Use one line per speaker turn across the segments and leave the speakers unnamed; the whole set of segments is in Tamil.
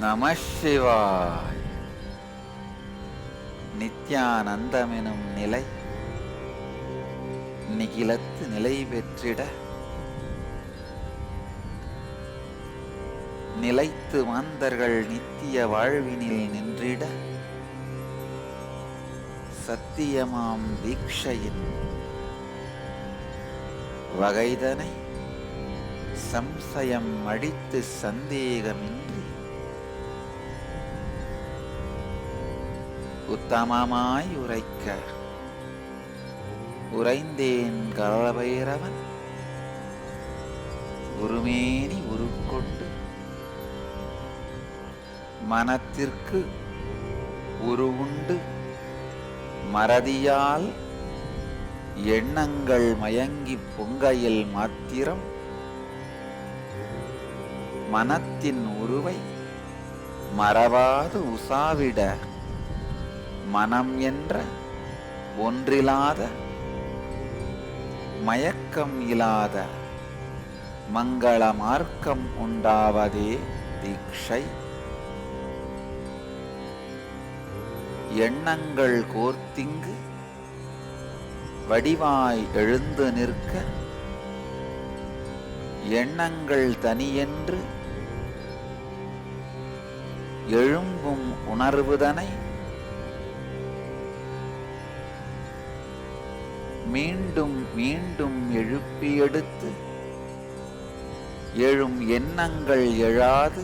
நம சிவாய். நித்யானந்தமெனும் நிலை நிகிலத்து நிலை பெற்றிட நிலைத்து மாந்தர்கள் நித்திய வாழ்வினில் நின்றிட சத்தியமாம் தீட்சையின் வகைதனை சம்சயம் அடித்து சந்தேகமின்றி உத்தமமாய் உரைக்க உரைந்தேன் கரபைரவன் குருமேனி உருக்கொண்டு மனத்திற்கு உருவுண்டு மறதியால் எண்ணங்கள் மயங்கி பொங்கையில் மாத்திரம் மனத்தின் உருவை மறவாது உசாவிட மனம் என்ற ஒன்றிலாத மயக்கம் இல்லாத மங்கள மார்க்கம் உண்டாவதே தீட்சை. எண்ணங்கள் கோர்த்திங்கு வடிவாய் எழுந்து நிற்க எண்ணங்கள் தனியென்று எழும்பும் உணர்வுதனை மீண்டும் மீண்டும் எழுப்பி எடுத்து எழும் எண்ணங்கள் எழாது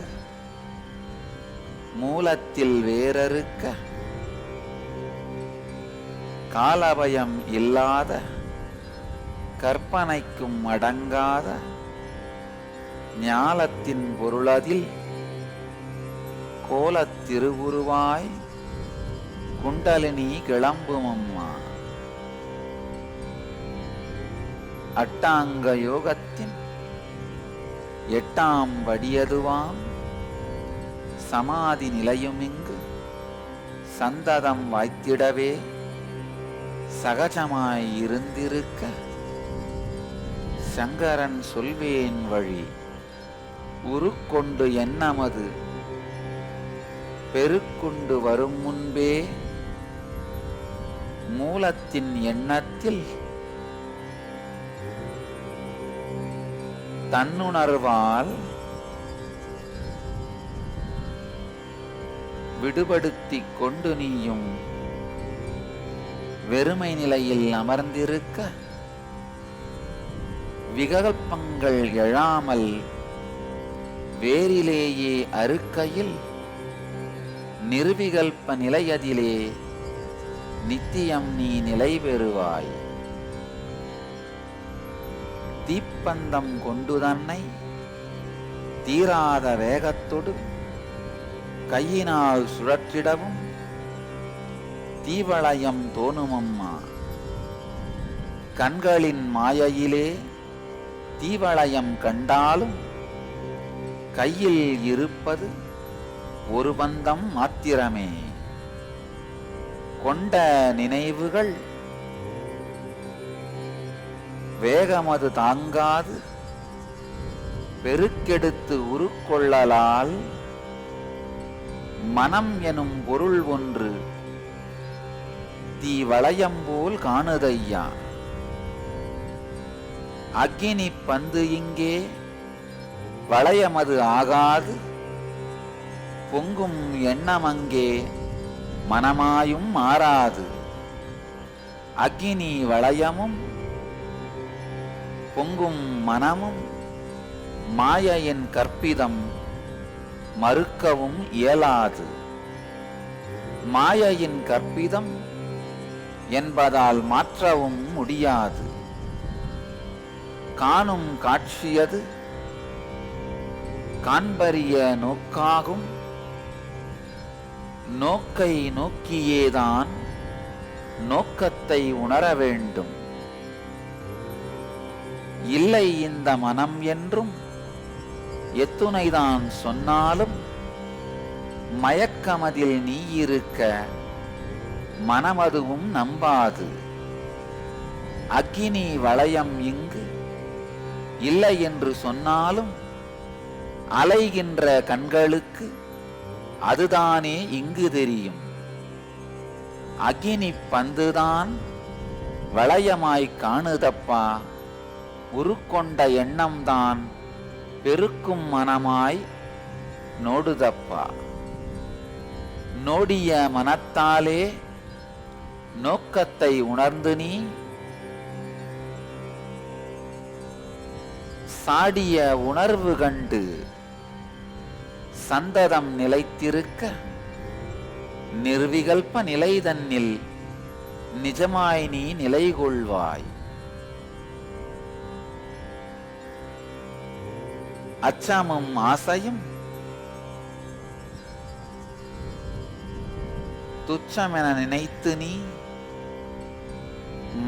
மூலத்தில் வேறறுக்க காலபயம் இல்லாத கற்பனைக்கும் அடங்காத ஞாலத்தின் பொருளதில் கோலத்திருவுருவாய் குண்டலினி கிளம்புமம்மா. அட்டாங்க யோகத்தின் எட்டாம் படியதுவாம் சமாதி நிலையுமிங்கு சந்ததம் வாய்த்திடவே சகஜமாய் இருந்திருக்க சங்கரன் சொல்வேன் வழி உருக்கொண்டு எண்ணமது பெருக்கொண்டு வரும் முன்பே மூலத்தின் எண்ணத்தில் தன்னுணர்வால் விடுபடுத்திக் கொண்டு நீயும் வெறுமை நிலையில் அமர்ந்திருக்க விகல்பங்கள் எழாமல் வேரிலேயே அறுக்கையில் நிர்விகல்ப நிலையதிலே நித்தியம் நீ நிலை பெறுவாய். தீப்பந்தம் கொண்டு தன்னை தீராத வேகத்தோடு கையினால் சுழற்றிடவும் தீவளையம் தோணுமம்மா. கண்களின் மாயையிலே தீவளையம் கண்டாலும் கையில் இருப்பது ஒரு பந்தம் மாத்திரமே. கொண்ட நினைவுகள் வேகமது தாங்காது பெருக்கெடுத்து உருக்கொள்ளலால் மனம் எனும் பொருள் ஒன்று தீ வளையம்போல் காணுதையா. அக்கினி பந்து இங்கே வளையமது ஆகாது பொங்கும் எண்ணம் அங்கே மனமாயும் மாறாது. அக்கினி வளையமும் பொங்கும் மனமும் மாயையின் கற்பிதம் மறுக்கவும் இயலாது. மாயையின் கற்பிதம் என்பதால் மாற்றவும் முடியாது. காணும் காட்சியது காண்பறிய நோக்காகும். நோக்கை நோக்கியேதான் நோக்கத்தை உணர வேண்டும். இல்லை இந்த மனம் என்றும் எத்துணைதான் சொன்னாலும் மயக்கமதில் நீ இருக்க மனமதுவும் நம்பாது. அக்கினி வளையம் இங்கு இல்லை என்று சொன்னாலும் அலைகின்ற கண்களுக்கு அதுதானே இங்கு தெரியும். அக்கினி பந்துதான் வளையமாய் காணுதப்பா, உருக்கொண்ட எண்ணம்தான் பெருக்கும் மனமாய் நோடுதப்பா. நோடிய மனத்தாலே நோக்கத்தை உணர்ந்து நீ சாடிய உணர்வு கண்டு சந்ததம் நிலைத்திருக்க நிர்விகல்ப நிலை தன்னில் நிஜமாய் நீ நிலை கொள்வாய். அச்சமும் ஆசையும் துச்சமென நினைத்து நீ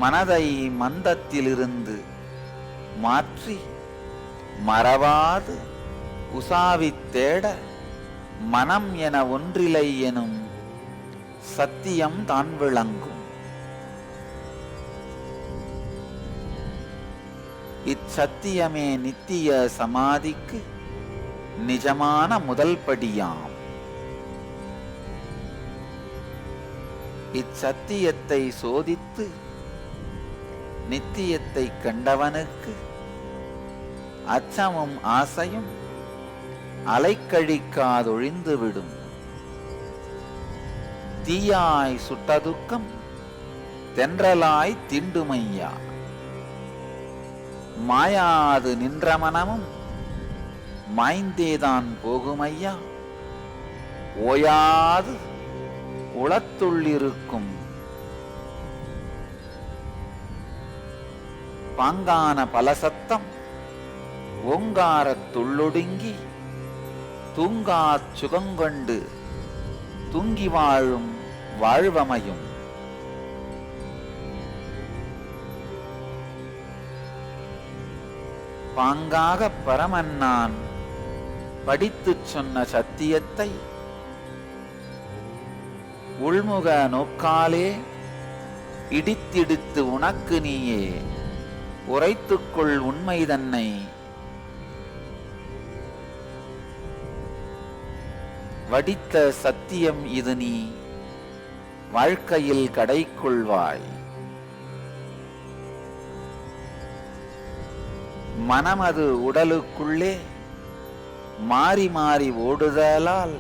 மனதை மந்தத்திலிருந்து மாற்றி மறவாது உசாவித் தேட மனம் என ஒன்றிலை எனும் சத்தியம் தான் விளங்கும். இச்சத்தியமே நித்திய சமாதிக்கு நிஜமான முதல் படியாம். இச்சத்தியத்தை சோதித்து நித்தியத்தை கண்டவனுக்கு அச்சமும் ஆசையும் அலைக்கழிக்காதொழிந்துவிடும். தீயாய் சுட்டதுக்கம் தென்றலாய் தீண்டுமையா, மாயாது நின்ற மனமும் மாய்ந்தேதான் போகுமையா. ஓயாது உளத்துள்ளிருக்கும் பாங்கான பலசத்தம் ஓங்காரத்துள்ளொடுங்கி தூங்காச் சுகங்கொண்டு தூங்கி வாழும் வாழ்வமையும். பாங்காக பரமன்னான் படித்துச் சொன்ன சத்தியத்தை உள்முக நோக்காலே இடித்திடித்து உனக்கு நீயே உரைத்துக்கொள் உண்மை தன்னை. வடித்த சத்தியம் இது நீ வாழ்க்கையில் கடைக்கொள்வாய். மனமது உடலுக்குள்ளே மாறி மாறி ஓடுதலால்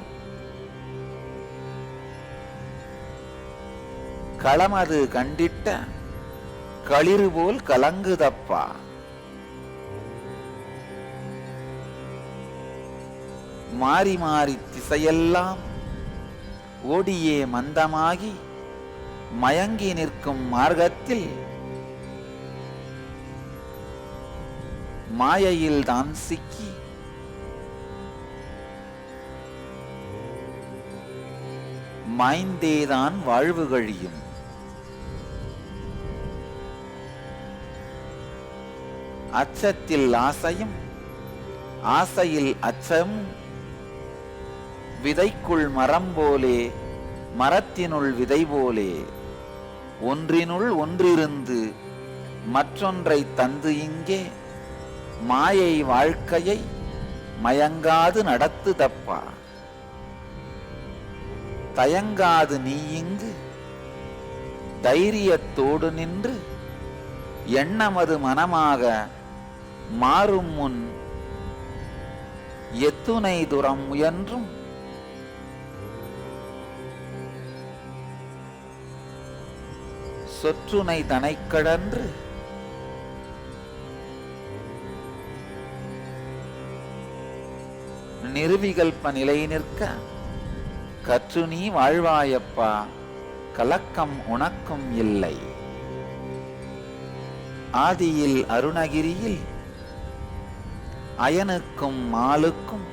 களமது கண்டிட்ட களிறு போல் கலங்குதப்பா. மாறி மாறி திசையெல்லாம் ஓடியே மந்தமாகி மயங்கி நிற்கும் மார்க்கத்தில் மாயையில் தான் சிக்கி மாய்ந்தேதான் வாழ்வு கழியும். அச்சத்தில் ஆசையும் ஆசையில் அச்சமும் விதைக்குள் மரம் போலே மரத்தினுள் விதை போலே ஒன்றினுள் ஒன்றிருந்து மற்றொன்றை தந்து இங்கே மாயை வாழ்க்கையை மயங்காது நடத்துதப்பா. தயங்காது நீ இங்கு தைரியத்தோடு நின்று எண்ணமது மனமாக மாறும் முன் எத்துணை தூரம் முயன்றும் சொற்றுனை தனை கடன்று நிர்விகல்ப நிலை நிற்க கற்று நீ வாழ்வாயப்பா, கலக்கம் உனக்கும் இல்லை. ஆதியில் அருணகிரியில் அயனுக்கும் மாலுக்கும்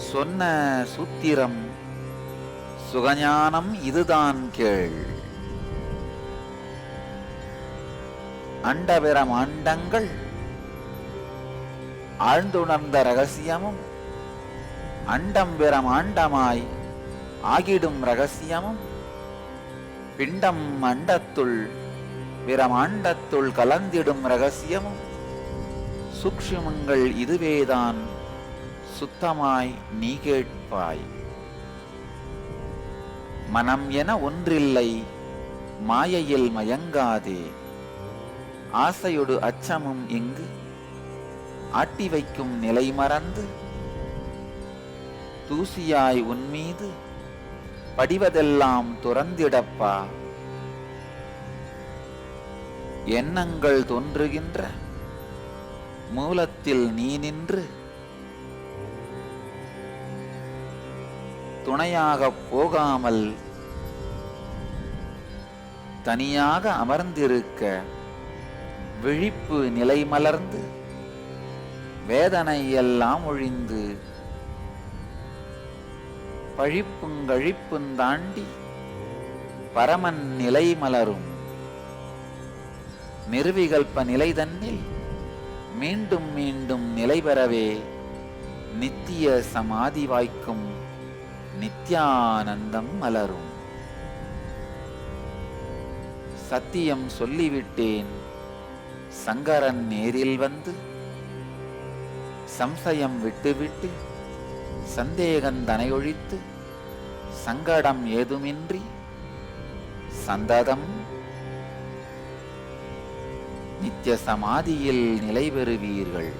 சொன்ன சூத்திரம் சுகஞானம் இதுதான் கேள். அண்டபெறம் ஆண்டங்கள் ஆழ்ந்துணர்ந்த ரகசியமும் அண்டம் பெறம் ஆண்டமாய் ஆகிடும் ரகசியமும் பிண்டம் அண்டத்துள் பிரமாண்டத்துள் கலந்திடும் ரகசியமும் சூக்ஷ்மங்கள் இதுவேதான் சுத்தமாய் நீ கேட்பாய். மனம் என ஒன்றில்லை, மாயையில் மயங்காதே. ஆசையொடு அச்சமும் இங்கு ஆட்டி வைக்கும் நிலை மறந்து, தூசியாய் உன்மீது படிவதெல்லாம் துறந்திடப்பா. எண்ணங்கள் தோன்றுகின்ற மூலத்தில் நீ நின்று துணையாகப் போகாமல் தனியாக அமர்ந்திருக்க விழிப்பு நிலை மலர்ந்து வேதனை எல்லாம் ஒழிந்து பழிப்புங்கழிப்புந்தாண்டி பரமன் நிலை மலரும். நிர்விகல்ப நிலை தன்னில் மீண்டும் மீண்டும் நிலை பெறவே நித்திய சமாதி வாய்க்கும் நித்யானந்தம் மலரும். சத்தியம் சொல்லிவிட்டேன் சங்கரன் நேரில் வந்து, சம்சயம் விட்டுவிட்டு சந்தேகந்தனை ஒழித்து சங்கடம் ஏதுமின்றி சந்ததம் நித்திய சமாதியில் நிலை பெறுவீர்கள்.